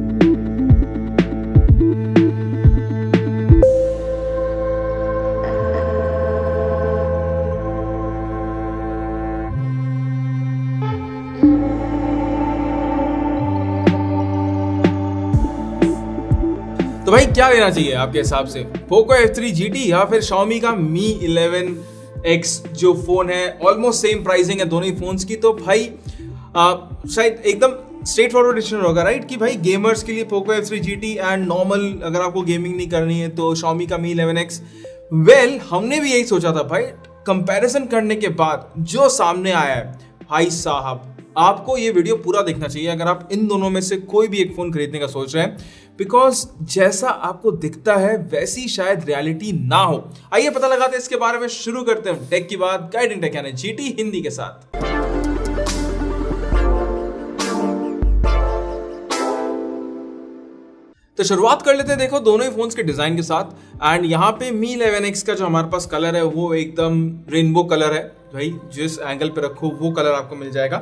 तो भाई क्या लेना चाहिए आपके हिसाब से, पोको F3 GT या फिर Xiaomi का Mi 11X जो फोन है? ऑलमोस्ट सेम प्राइसिंग है दोनों ही फोन्स की। तो भाई शायद एकदम स्ट्रेट फॉरवर्ड डिसीजन होगा, राइट, कि भाई गेमर्स के लिए Poco F3 GT and normal अगर आपको गेमिंग नहीं करनी है तो Xiaomi का Mi 11X। वेल हमने भी यही सोचा था भाई, कंपैरिजन करने के बाद जो सामने आया है भाई साहब, आपको ये वीडियो पूरा देखना चाहिए अगर आप इन दोनों में से कोई भी एक फोन खरीदने का सोच रहे हैं, बिकॉज जैसा आपको दिखता है वैसी शायद रियलिटी ना हो। आइए पता लगाते हैं इसके बारे में, शुरू करते हैं टेक की बात गाइडिंग टेक यानी GT हिंदी के साथ। तो शुरुआत कर लेते हैं देखो दोनों ही फोन्स के डिजाइन के साथ। एंड यहाँ पे Mi 11X का जो हमारे पास कलर है वो एकदम रेनबो कलर है भाई, जिस एंगल पे रखो वो कलर आपको मिल जाएगा।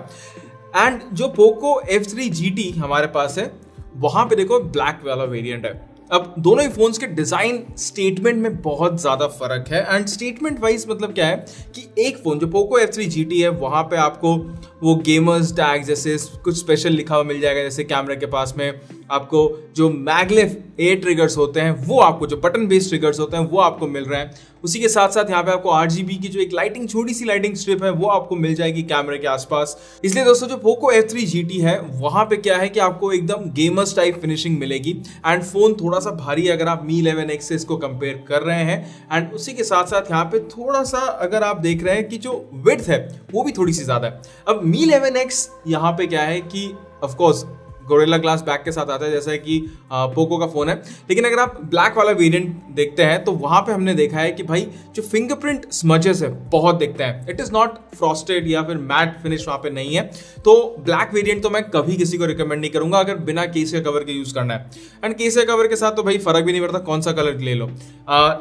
एंड जो पोको F3 GT हमारे पास है वहां पे देखो ब्लैक वाला वेरिएंट है। अब दोनों ही फोन्स के डिजाइन स्टेटमेंट में बहुत ज्यादा फर्क है। एंड स्टेटमेंट वाइज मतलब क्या है कि एक फोन जो पोको F3 GT है वहां पे आपको वो गेमर्स टैग जैसे कुछ स्पेशल लिखा हुआ मिल जाएगा, जैसे कैमरे के पास में आपको जो मैग्लिफ ए ट्रिगर्स होते हैं वो आपको, जो बटन बेस्ड ट्रिगर्स होते हैं वो आपको मिल रहे हैं। उसी के साथ साथ यहाँ पे आपको RGB की जो एक लाइटिंग, छोटी सी लाइटिंग स्ट्रिप है वो आपको मिल जाएगी कैमरे के आसपास। इसलिए दोस्तों जो पोको F3 GT है वहां पे क्या है कि आपको एकदम गेमर्स टाइप फिनिशिंग मिलेगी। एंड फोन थोड़ा सा भारी है अगर आप Mi 11X से इसको कंपेयर कर रहे हैं। एंड उसी के साथ साथ यहाँ पे थोड़ा सा अगर आप देख रहे हैं कि जो विड्थ है वो भी थोड़ी सी ज्यादा है। अब Mi 11X यहाँ पे क्या है कि ऑफकोर्स गोरिल्ला ग्लास बैक के साथ आता है जैसा कि पोको का फोन है, लेकिन अगर आप ब्लैक वाला वेरिएंट देखते हैं तो वहां पे हमने देखा है कि भाई जो फिंगरप्रिंट स्मचेस है बहुत दिखते हैं। इट इज नॉट फ्रॉस्टेड या फिर मैट फिनिश वहां पे नहीं है। तो ब्लैक वेरिएंट तो मैं कभी किसी को रिकमेंड नहीं करूंगा अगर बिना केस के कवर के यूज करना है। एंड केस के कवर के साथ तो भाई फर्क भी नहीं पड़ता कौन सा कलर ले लो।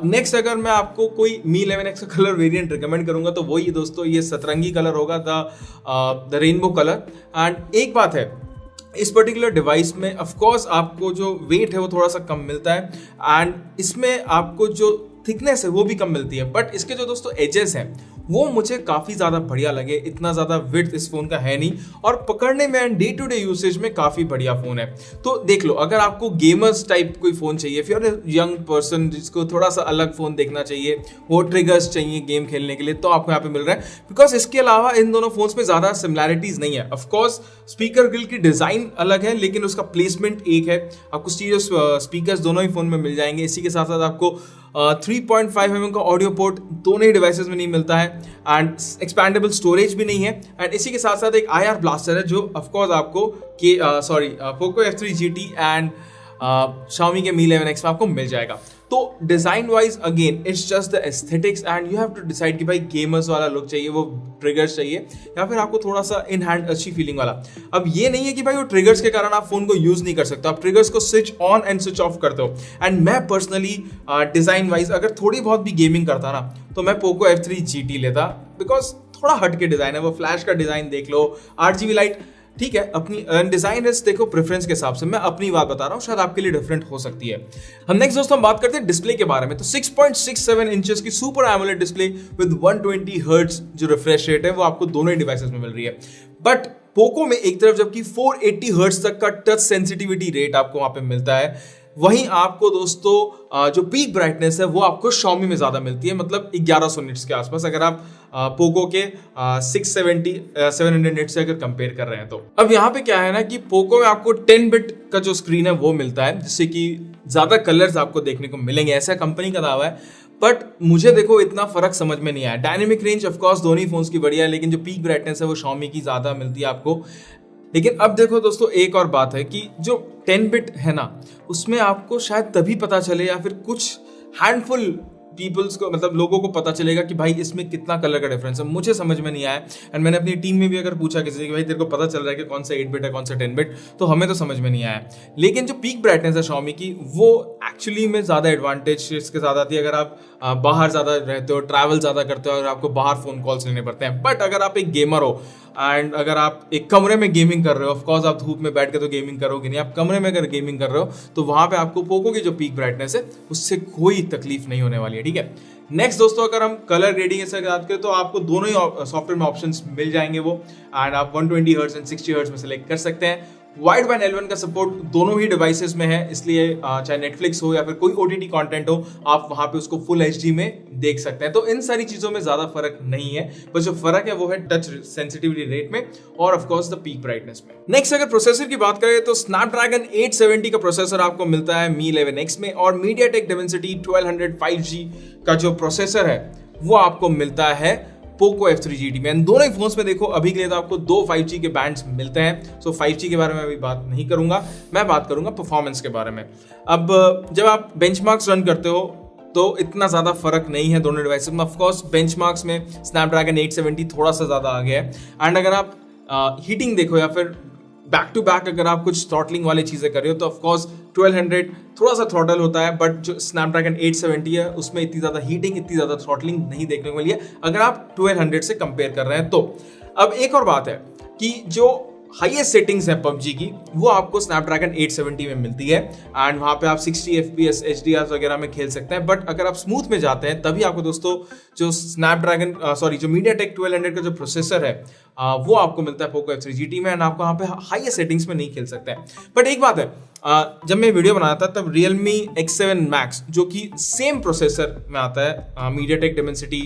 नेक्स्ट अगर मैं आपको कोई Mi 11X का कलर वेरिएंट रिकमेंड करूंगा तो वही दोस्तों ये सतरंगी कलर होगा, द रेनबो कलर। एंड एक बात है, इस पर्टिकुलर डिवाइस में ऑफ कोर्स आपको जो वेट है वो थोड़ा सा कम मिलता है एंड इसमें आपको जो थिकनेस है वो भी कम मिलती है। बट इसके जो दोस्तों एजेस हैं वो मुझे काफी ज्यादा बढ़िया लगे। इतना ज्यादा विड्थ इस फोन का है नहीं और पकड़ने में and day to day usage में काफी बढ़िया फोन है। तो देख लो, अगर आपको गेमर्स टाइप कोई फोन चाहिए, फिर यंग पर्सन जिसको थोड़ा सा अलग फोन देखना चाहिए, वो ट्रिगर्स चाहिए गेम खेलने के लिए, तो आपको यहाँ पे मिल रहा है। बिकॉज इसके अलावा इन दोनों फोन्स में ज्यादा सिमिलैरिटीज नहीं है। ऑफकोर्स स्पीकर ग्रिल की डिजाइन अलग है लेकिन उसका प्लेसमेंट एक है। आपको स्टीरियो स्पीकर्स दोनों ही फोन में मिल जाएंगे। इसी के साथ साथ आपको 3.5mm का ऑडियो पोर्ट दोनों ही डिवाइसेस में नहीं मिलता है एंड एक्सपैंडेबल स्टोरेज भी नहीं है। एंड इसी के साथ साथ एक IR ब्लास्टर है जो ऑफकोर्स आपको Poco F3 GT and Xiaomi के Mi 11X में आपको मिल जाएगा। तो design wise again it's just the aesthetics and you have to decide कि भाई गेमर्स वाला लुक चाहिए, वो ट्रिगर्स चाहिए, या फिर आपको थोड़ा सा इन हैंड अच्छी फीलिंग वाला। अब ये नहीं है कि भाई वो ट्रिगर्स के कारण आप फोन को यूज नहीं कर सकते, आप ट्रिगर्स को switch on and switch off करते हो। एंड मैं पर्सनली डिजाइन वाइज अगर थोड़ी बहुत भी गेमिंग करता ना तो मैं पोको F3 GT लेता, बिकॉज थोड़ा हट के डिजाइन है। वो फ्लैश का डिजाइन देख लो, RGB लाइट, ठीक है, अपनी डिजाइन है देखो प्रेफरेंस के हिसाब से, मैं अपनी बात बता रहा हूँ, शायद आपके लिए डिफरेंट हो सकती है। हम नेक्स्ट दोस्तों हम बात करते हैं डिस्प्ले के बारे में। तो 6.67 इंचेस की super AMOLED display with 120 hertz जो रिफ्रेश रेट है वो आपको दोनों ही डिवाइसेस में मिल रही है। बट पोको में एक तरफ जबकि 480 हर्ट्ज तक का टच सेंसिटिविटी रेट आपको वहां पे मिलता है, वहीं आपको दोस्तों जो पीक ब्राइटनेस है वो आपको Xiaomi में ज्यादा मिलती है, मतलब 1100 निट्स के आसपास अगर आप पोको के 700 निट्स से अगर कंपेयर कर रहे हैं तो। अब यहाँ पे क्या है ना कि पोको में आपको 10 बिट का जो स्क्रीन है वो मिलता है, जिससे कि ज्यादा कलर्स आपको देखने को मिलेंगे, ऐसा कंपनी का दावा है। बट मुझे देखो इतना फर्क समझ में नहीं आया। डायनेमिक रेंज ऑफकोर्स दोनों ही फोन्स की बढ़िया है, लेकिन जो पीक ब्राइटनेस है वो Xiaomi की ज्यादा मिलती है आपको। लेकिन अब देखो दोस्तों एक और बात है कि जो 10 बिट है ना उसमें आपको शायद तभी पता चले या फिर कुछ हैंडफुल पीपल्स को, मतलब लोगों को पता चलेगा कि भाई इसमें कितना कलर का डिफरेंस है। मुझे समझ में नहीं आया एंड मैंने अपनी टीम में भी अगर पूछा किसी से कि भाई तेरे को पता चल रहा है कि कौन सा 8 बिट है कौन सा 10 बिट, तो हमें तो समझ में नहीं आया। लेकिन जो पीक ब्राइटनेस है Xiaomi की वो एक्चुअली में ज्यादा एडवांटेज इसके साथ आती है अगर आप बाहर ज्यादा रहते हो, ट्रैवल ज्यादा करते हो और आपको बाहर फोन कॉल्स लेने पड़ते हैं। बट अगर आप एक गेमर हो एंड अगर आप एक कमरे में गेमिंग कर रहे हो, ऑफकोर्स आप धूप में बैठ के तो गेमिंग करोगे नहीं, आप कमरे में अगर गेमिंग कर रहे हो तो वहां पे आपको पोको की जो पीक ब्राइटनेस है उससे कोई तकलीफ नहीं होने वाली है, ठीक है। नेक्स्ट दोस्तों, अगर हम कलर ग्रेडिंग से बात करें तो आपको दोनों ही सॉफ्टवेयर में ऑप्शंस मिल जाएंगे वो, एंड आप 120 हर्ट्ज एंड 60 हर्ट्ज में सेलेक्ट कर सकते हैं। वाइड बैंड L1 का सपोर्ट दोनों ही डिवाइसेस में है, इसलिए चाहे नेटफ्लिक्स हो या फिर कोई OTT कंटेंट हो, आप वहां पे उसको फुल HD में देख सकते हैं। तो इन सारी चीजों में ज्यादा फर्क नहीं है, बस जो फर्क है वो है टच सेंसिटिविटी रेट में और of course the peak brightness में। नेक्स्ट अगर प्रोसेसर की बात करें तो Snapdragon 870 का प्रोसेसर आपको मिलता है Mi 11X में, और MediaTek Dimensity 1200 5G का जो प्रोसेसर है वो आपको मिलता है पोको F3 GT में। दोनों ही फोन्स में देखो अभी के लिए तो आपको 2 5G के बैंड्स मिलते हैं, सो 5G के बारे में अभी बात नहीं करूंगा, मैं बात करूंगा परफॉर्मेंस के बारे में। अब जब आप बेंचमार्क्स रन करते हो तो इतना ज्यादा फर्क नहीं है दोनों डिवाइसेस में। ऑफकोर्स बेंचमार्क्स में Snapdragon 870 थोड़ा सा ज्यादा आ गया है, एंड अगर आप हीटिंग देखो या फिर बैक टू बैक अगर आप कुछ थ्रॉटलिंग वाली चीजें कर रहे हो तो ऑफकोर्स 1200 थोड़ा सा थ्रॉटल होता है, बट जो Snapdragon 870 है उसमें इतनी ज्यादा हीटिंग, इतनी ज्यादा थ्रॉटलिंग नहीं देखने को मिली है अगर आप 1200 से कंपेयर कर रहे हैं तो। अब एक और बात है कि जो हाईएस्ट सेटिंग्स है PUBG की वो आपको Snapdragon 870 में मिलती है, एंड वहां पे आप 60 FPS HDR वगैरह में खेल सकते हैं। बट अगर आप स्मूथ में जाते हैं तभी आपको दोस्तों जो जो MediaTek 1200 का जो प्रोसेसर है वो आपको मिलता है पोको F3 GT में, एंड आपको वहां पे हाईएस्ट सेटिंग्स में नहीं खेल सकते हैं। बट एक बात है, जब मैं वीडियो बनाया था तब Realme X7 Max जो कि सेम प्रोसेसर में आता है MediaTek Dimensity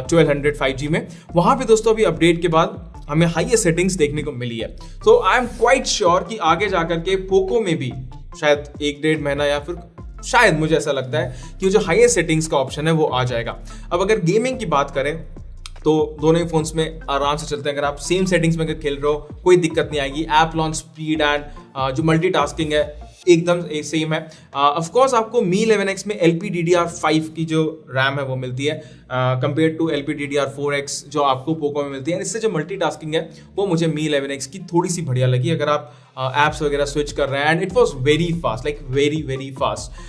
1200 5G में, वहां पे दोस्तों अभी अपडेट के बाद हमें हाईएस्ट सेटिंग्स देखने को मिली है। तो आई एम क्वाइट श्योर कि आगे जाकर के पोको में भी शायद 1-1.5 महीना या फिर शायद मुझे ऐसा लगता है कि जो हाईएस्ट सेटिंग्स का ऑप्शन है वो आ जाएगा। अब अगर गेमिंग की बात करें तो दोनों ही फोन्स में आराम से चलते हैं, अगर आप सेम सेटिंग्स में अगर खेल रहे हो कोई दिक्कत नहीं आएगी। ऐप लॉन्च स्पीड एंड जो मल्टीटास्किंग है एकदम सेम है। ऑफ कोर्स आपको Mi 11X में LPDDR5 की जो रैम है वो मिलती है कंपेयर टू LPDDR4X जो आपको पोको में मिलती है। इससे जो मल्टीटास्किंग है वो मुझे Mi 11X की थोड़ी सी बढ़िया लगी अगर आप एप्स वगैरह स्विच कर रहे हैं, and it was very fast, like very very fast.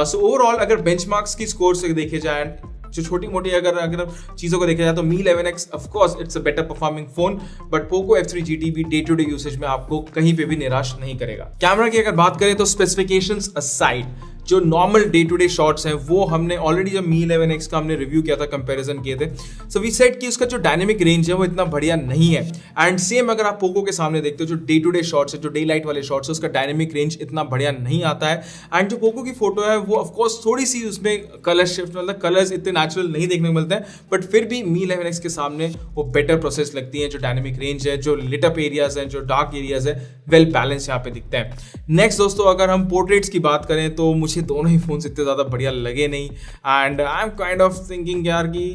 So overall अगर बेंचमार्क्स की स्कोर से देखे जाए, जो छोटी मोटी अगर चीजों को देखा जाए तो Mi 11X of course it's a better performing phone, but Poco F3 GT भी डे टू डे यूसेज में आपको कहीं पे भी निराश नहीं करेगा। कैमरा की अगर बात करें तो स्पेसिफिकेशंस असाइड जो normal day to day shots हैं वो हमने ऑलरेडी जब Mi 11X का हमने रिव्यू किया था, कंपैरिजन किए थे, सो वी सेड कि उसका जो डायनेमिक रेंज है वो इतना बढ़िया नहीं है। एंड सेम अगर आप पोको के सामने देखते हो जो डे टू डे शॉट्स है, जो डे लाइट वाले शॉट्स है, उसका डायनेमिक रेंज इतना बढ़िया नहीं आता है। एंड जो पोको की फोटो है वो ऑफकोर्स थोड़ी सी उसमें कलर शिफ्ट, मतलब कलर्स इतने नेचुरल नहीं देखने को मिलते हैं, बट फिर भी Mi 11X के सामने वो बेटर प्रोसेस लगती है। जो डायनेमिक रेंज है, जो लिट अप एरियाज है, जो डार्क एरियाज है, वेल बैलेंस यहाँ पे दिखते हैं। नेक्स्ट दोस्तों अगर हम पोर्ट्रेट्स की बात करें तो मुझे दोनों ही फोन इतने ज्यादा बढ़िया लगे नहीं, and I am kind of thinking यार कि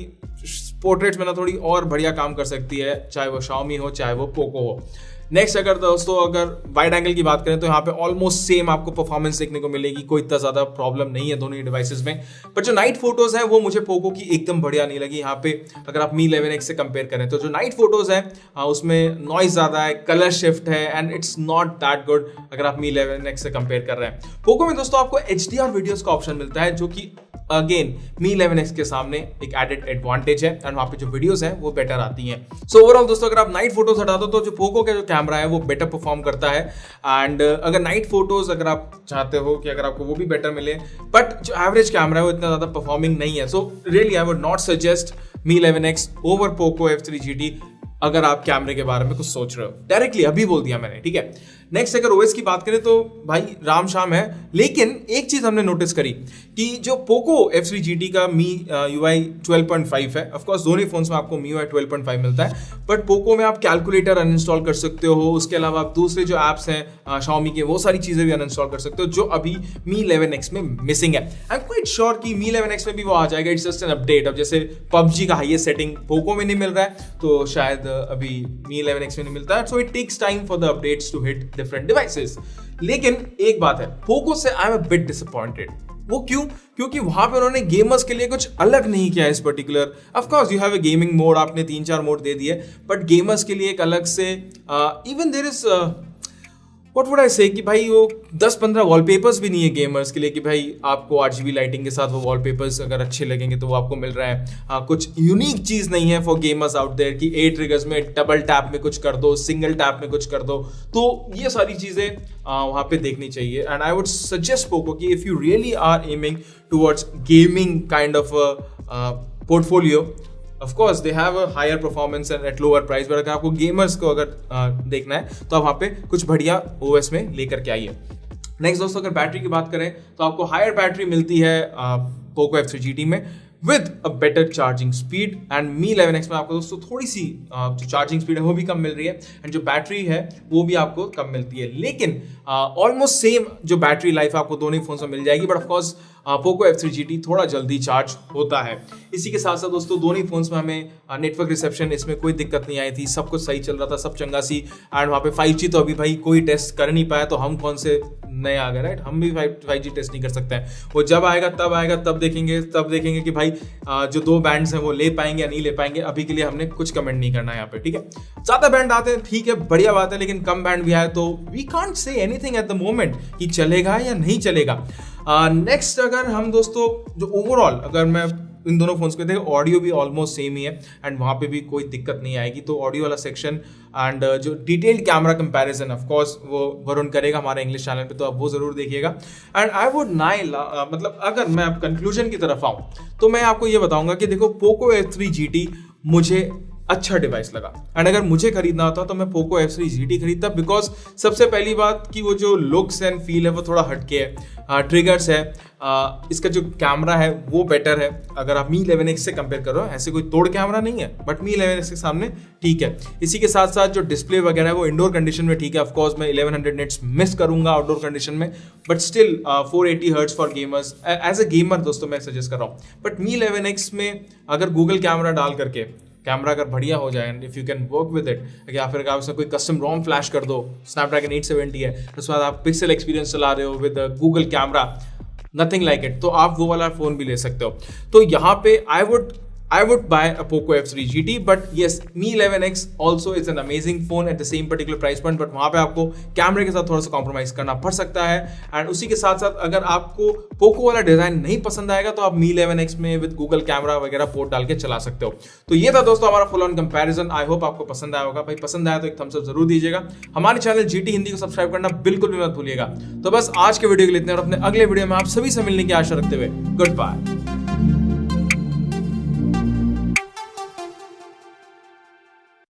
पोर्ट्रेट्स में ना थोड़ी और बढ़िया काम कर सकती है, चाहे वो Xiaomi हो चाहे वो पोको हो। नेक्स्ट अगर दोस्तों अगर वाइड एंगल की बात करें तो यहाँ पे ऑलमोस्ट सेम आपको परफॉर्मेंस देखने को मिलेगी, कोई इतना ज्यादा प्रॉब्लम नहीं है दोनों ही डिवाइसेस में। पर जो नाइट फोटोज है वो मुझे पोको की एकदम बढ़िया नहीं लगी। यहाँ पे अगर आप Mi 11X से कंपेयर करें तो जो नाइट फोटोज है उसमें नॉइज ज्यादा है, कलर शिफ्ट है, and it's not that good अगर आप Mi 11X से कंपेयर कर रहे हैं। पोको में दोस्तों आपको HDR वीडियोस का ऑप्शन मिलता है जो कि अगेन Mi 11X के सामने एक एडेड एडवांटेज है, एंड वहां पे जो वीडियोस हैं वो बेटर आती हैं। सो ओवरऑल दोस्तों अगर आप नाइट फोटोज हटा दो तो जो पोको का जो कैमरा है वो बेटर परफॉर्म करता है, एंड अगर नाइट फोटोज अगर आप चाहते हो कि अगर आपको वो भी बेटर मिले, बट जो एवरेज कैमरा है वो इतना ज्यादा परफॉर्मिंग नहीं है। So really I would not suggest Mi 11X over Poco F3 GT अगर आप कैमरे के बारे में कुछ सोच रहे हो। डायरेक्टली अभी बोल दिया मैंने, ठीक है। नेक्स्ट अगर ओएस की बात करें तो भाई राम शाम है, लेकिन एक चीज हमने नोटिस करी कि जो पोको F3 GT का MIUI 12.5 है, ऑफ कोर्स दोनों फोन्स में आपको MIUI 12.5 मिलता है, बट पोको में आप कैलकुलेटर अनइंस्टॉल कर सकते हो, उसके अलावा आप दूसरे जो एप्स हैं Xiaomi के वो सारी चीजें भी अनइंस्टॉल कर सकते हो जो अभी Mi 11X में मिसिंग है। आई एम क्वाइट श्योर कि Mi 11X में भी वो आ जाएगा, इट्स जस्ट एन अपडेट। अब जैसे PUBG का हाईएस्ट सेटिंग पोको में नहीं मिल रहा है तो शायद अभी Mi 11X में नहीं मिलता है, so it takes time for the updates to hit different devices. लेकिन एक बात है, पोको से I am a bit disappointed. वो क्यों? क्योंकि वहां पे उन्होंने गेमर्स के लिए कुछ अलग नहीं किया इस particular. Of course you have a gaming mode, आपने 3-4 मोड दे दिए, बट गेमर्स के लिए एक अलग से even there is what would I say कि भाई वो 10-15 वॉलपेपर्स भी नहीं है गेमर्स के लिए कि भाई आपको RGB लाइटिंग के साथ वो वॉलपेपर्स अगर अच्छे लगेंगे तो वो आपको मिल रहा है। कुछ यूनिक चीज़ नहीं है फॉर गेमर्स आउट देयर कि 8 ट्रिगर्स में डबल टैप में कुछ कर दो, सिंगल टैप में कुछ कर दो। तो ये सारी चीज़ें वहाँ पे देखनी चाहिए। And I would suggest Poco कि if you really are aiming towards gaming kind of portfolio, of course they have a higher performance and at lower price, but अगर आपको गेमर्स को अगर देखना है तो आप वहाँ पे कुछ बढ़िया OS में लेकर के आइए। नेक्स्ट दोस्तों, अगर बैटरी की बात करें तो आपको हायर बैटरी मिलती है पोको F3 GT में with a better charging speed. And Mi 11X में आपको दोस्तों थोड़ी सी जो चार्जिंग स्पीड है वो भी कम मिल रही है एंड जो बैटरी है वो भी आपको कम मिलती है, लेकिन ऑलमोस्ट सेम जो बैटरी लाइफ आपको दोनों ही फोन में मिल जाएगी। But of course Poco F3 GT थोड़ा जल्दी चार्ज होता है। इसी के साथ साथ दोस्तों दोनों ही फोन्स में हमें नेटवर्क रिसेप्शन इसमें कोई दिक्कत नहीं आई थी, सब कुछ सही चल रहा था, सब चंगा सी। एंड वहाँ पे 5G तो अभी भाई कोई टेस्ट कर नहीं पाया, तो हम कौन से नए आ गए, राइट? हम भी 5G टेस्ट नहीं कर सकते हैं। वो जब आएगा तब देखेंगे कि भाई जो 2 बैंड्स हैं वो ले पाएंगे या नहीं ले पाएंगे। अभी के लिए हमने कुछ कमेंट नहीं करना है यहाँ पे, ठीक है? ज्यादा बैंड आते हैं ठीक है, बढ़िया बात है, लेकिन कम बैंड भी आए तो we can't say anything at the moment कि चलेगा या नहीं चलेगा। नेक्स्ट अगर हम दोस्तों जो ओवरऑल अगर मैं इन दोनों फोन्स पे देखें, ऑडियो भी ऑलमोस्ट सेम ही है एंड वहाँ पे भी कोई दिक्कत नहीं आएगी। तो ऑडियो वाला सेक्शन एंड जो detailed camera comparison of course वो वरुण करेगा हमारे इंग्लिश चैनल पे, तो आप वो जरूर देखिएगा। एंड आई वुड मतलब अगर मैं अब कंक्लूजन की तरफ आऊँ तो मैं आपको ये बताऊंगा कि देखो पोको F3 GT मुझे अच्छा डिवाइस लगा एंड अगर मुझे खरीदना होता तो मैं पोको F3 GT खरीदता, बिकॉज सबसे पहली बात कि वो जो लुक्स एंड फील है वो थोड़ा हटके है, ट्रिगर्स है, इसका जो कैमरा है वो बेटर है। अगर आप Mi 11X से कंपेयर करो, ऐसे कोई तोड़ कैमरा नहीं है बट Mi 11X के सामने ठीक है। इसी के साथ साथ जो डिस्प्ले वगैरह है वो इंडोर कंडीशन में ठीक है। Of course 1100 nits miss करूंगा आउटडोर कंडीशन में, but still 480 hertz for gamers as a gamer दोस्तों मैं सजेस्ट कर रहा हूँ। बट Mi 11X में अगर गूगल कैमरा डाल करके कैमरा अगर बढ़िया हो जाए and if you can work with it, या फिर आप उसमें कोई कस्टम रोम फ्लैश कर दो, स्नैपड्रैगन 870 है, उसके बाद आप पिक्सल एक्सपीरियंस चला रहे हो with Google camera, nothing like it, तो आप वो वाला फोन भी ले सकते हो। तो यहाँ पे I would buy a Poco F3 GT, but yes, Mi 11X also is an amazing phone at the same particular price point, but वहाँ पे आपको कैमरे के साथ थोड़ा सा कॉम्प्रोमाइज करना पड़ सकता है। एंड उसी के साथ साथ अगर आपको पोको वाला डिजाइन नहीं पसंद आएगा तो आप Mi 11X में विद गूगल कैमरा वगैरह पोर्ट डाल के चला सकते हो। तो ये था दोस्तों हमारा full on comparison. I hope आपको पसंद आया होगा। भाई पसंद आया तो एक थम्स अप जरूर दीजिएगा। हमारे चैनल GT हिंदी को सब्सक्राइब करना बिल्कुल भी मत भूलिएगा। तो बस आज के वीडियो के लिए इतना, और अपने अगले वीडियो में आप सभी से मिलने की आशा रखते हुए गुड बाय।